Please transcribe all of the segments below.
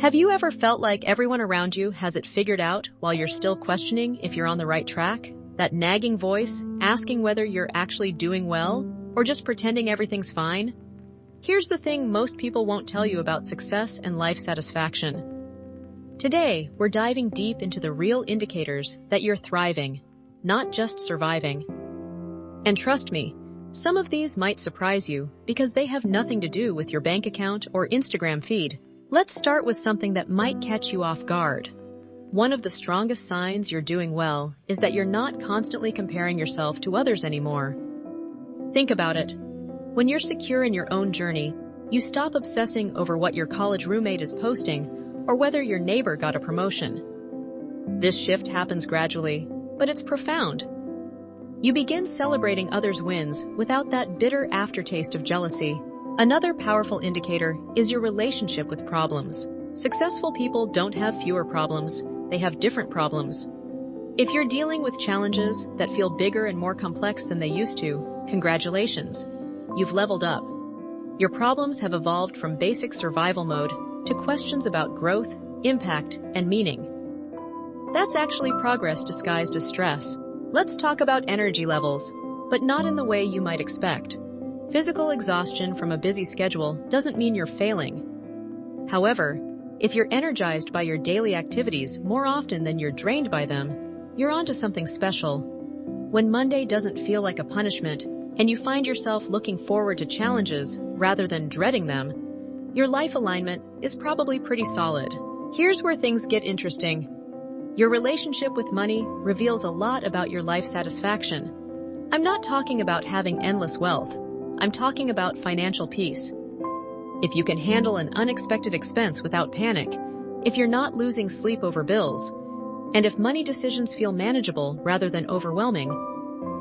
Have you ever felt like everyone around you has it figured out while you're still questioning if you're on the right track? That nagging voice asking whether you're actually doing well or just pretending everything's fine? Here's the thing most people won't tell you about success and life satisfaction. Today, we're diving deep into the real indicators that you're thriving, not just surviving. And trust me, some of these might surprise you because they have nothing to do with your bank account or Instagram feed. Let's start with something that might catch you off guard. One of the strongest signs you're doing well is that you're not constantly comparing yourself to others anymore. Think about it. When you're secure in your own journey, you stop obsessing over what your college roommate is posting or whether your neighbor got a promotion. This shift happens gradually, but it's profound. You begin celebrating others' wins without that bitter aftertaste of jealousy. Another powerful indicator is your relationship with problems. Successful people don't have fewer problems, they have different problems. If you're dealing with challenges that feel bigger and more complex than they used to, congratulations. You've leveled up. Your problems have evolved from basic survival mode to questions about growth, impact, and meaning. That's actually progress disguised as stress. Let's talk about energy levels, but not in the way you might expect. Physical exhaustion from a busy schedule doesn't mean you're failing. However, if you're energized by your daily activities more often than you're drained by them, you're onto something special. When Monday doesn't feel like a punishment and you find yourself looking forward to challenges rather than dreading them, your life alignment is probably pretty solid. Here's where things get interesting. Your relationship with money reveals a lot about your life satisfaction. I'm not talking about having endless wealth. I'm talking about financial peace. If you can handle an unexpected expense without panic, if you're not losing sleep over bills, and if money decisions feel manageable rather than overwhelming,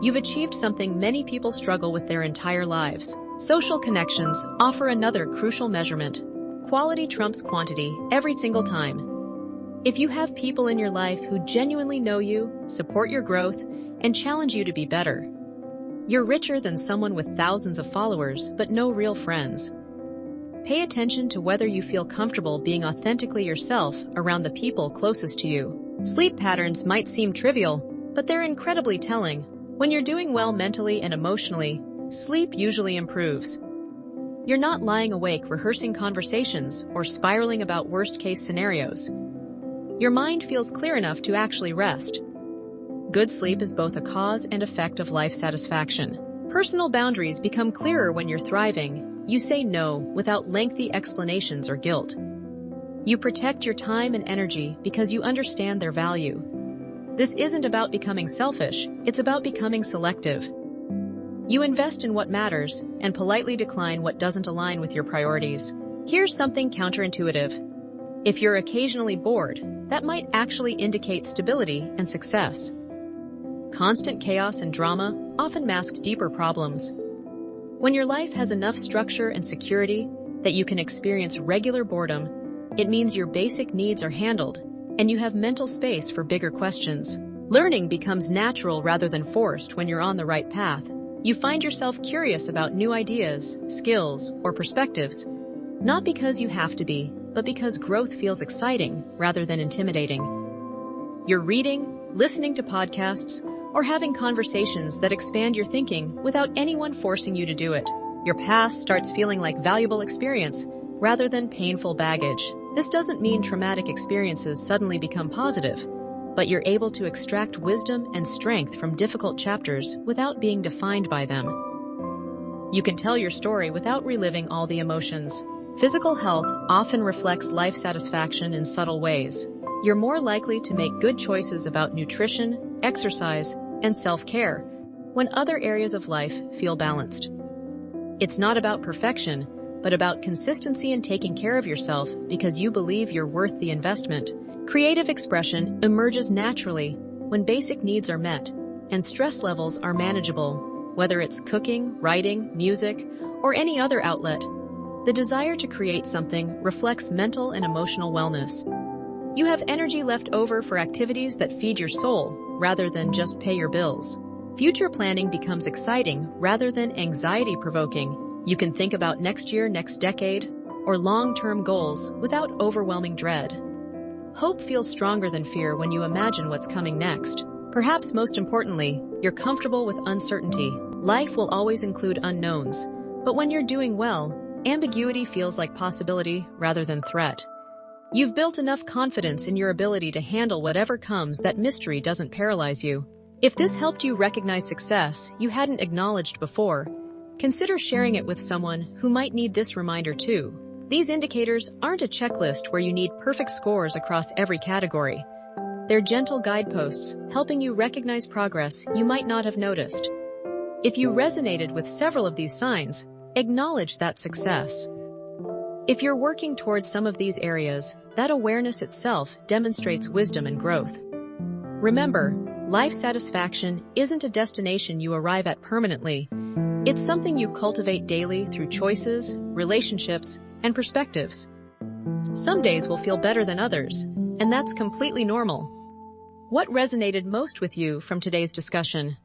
you've achieved something many people struggle with their entire lives. Social connections offer another crucial measurement. Quality trumps quantity every single time. If you have people in your life who genuinely know you, support your growth, and challenge you to be better, you're richer than someone with thousands of followers but no real friends. Pay attention to whether you feel comfortable being authentically yourself around the people closest to you. Sleep patterns might seem trivial, but they're incredibly telling. When you're doing well mentally and emotionally, sleep usually improves. You're not lying awake rehearsing conversations or spiraling about worst-case scenarios. Your mind feels clear enough to actually rest. Good sleep is both a cause and effect of life satisfaction. Personal boundaries become clearer when you're thriving. You say no without lengthy explanations or guilt. You protect your time and energy because you understand their value. This isn't about becoming selfish, it's about becoming selective. You invest in what matters and politely decline what doesn't align with your priorities. Here's something counterintuitive. If you're occasionally bored, that might actually indicate stability and success. Constant chaos and drama often mask deeper problems. When your life has enough structure and security that you can experience regular boredom, it means your basic needs are handled and you have mental space for bigger questions. Learning becomes natural rather than forced when you're on the right path. You find yourself curious about new ideas, skills, or perspectives, not because you have to be, but because growth feels exciting rather than intimidating. You're reading, listening to podcasts, or having conversations that expand your thinking without anyone forcing you to do it. Your past starts feeling like valuable experience rather than painful baggage. This doesn't mean traumatic experiences suddenly become positive, but you're able to extract wisdom and strength from difficult chapters without being defined by them. You can tell your story without reliving all the emotions. Physical health often reflects life satisfaction in subtle ways. You're more likely to make good choices about nutrition, exercise, and self-care when other areas of life feel balanced. It's not about perfection, but about consistency in taking care of yourself because you believe you're worth the investment. Creative expression emerges naturally when basic needs are met and stress levels are manageable, whether it's cooking, writing, music, or any other outlet. The desire to create something reflects mental and emotional wellness. You have energy left over for activities that feed your soul rather than just pay your bills. Future planning becomes exciting rather than anxiety-provoking. You can think about next year, next decade, or long-term goals without overwhelming dread. Hope feels stronger than fear when you imagine what's coming next. Perhaps most importantly, you're comfortable with uncertainty. Life will always include unknowns, but when you're doing well, ambiguity feels like possibility rather than threat. You've built enough confidence in your ability to handle whatever comes that mystery doesn't paralyze you. If this helped you recognize success you hadn't acknowledged before, consider sharing it with someone who might need this reminder too. These indicators aren't a checklist where you need perfect scores across every category. They're gentle guideposts helping you recognize progress you might not have noticed. If you resonated with several of these signs, acknowledge that success. If you're working towards some of these areas, that awareness itself demonstrates wisdom and growth. Remember, life satisfaction isn't a destination you arrive at permanently. It's something you cultivate daily through choices, relationships, and perspectives. Some days will feel better than others, and that's completely normal. What resonated most with you from today's discussion?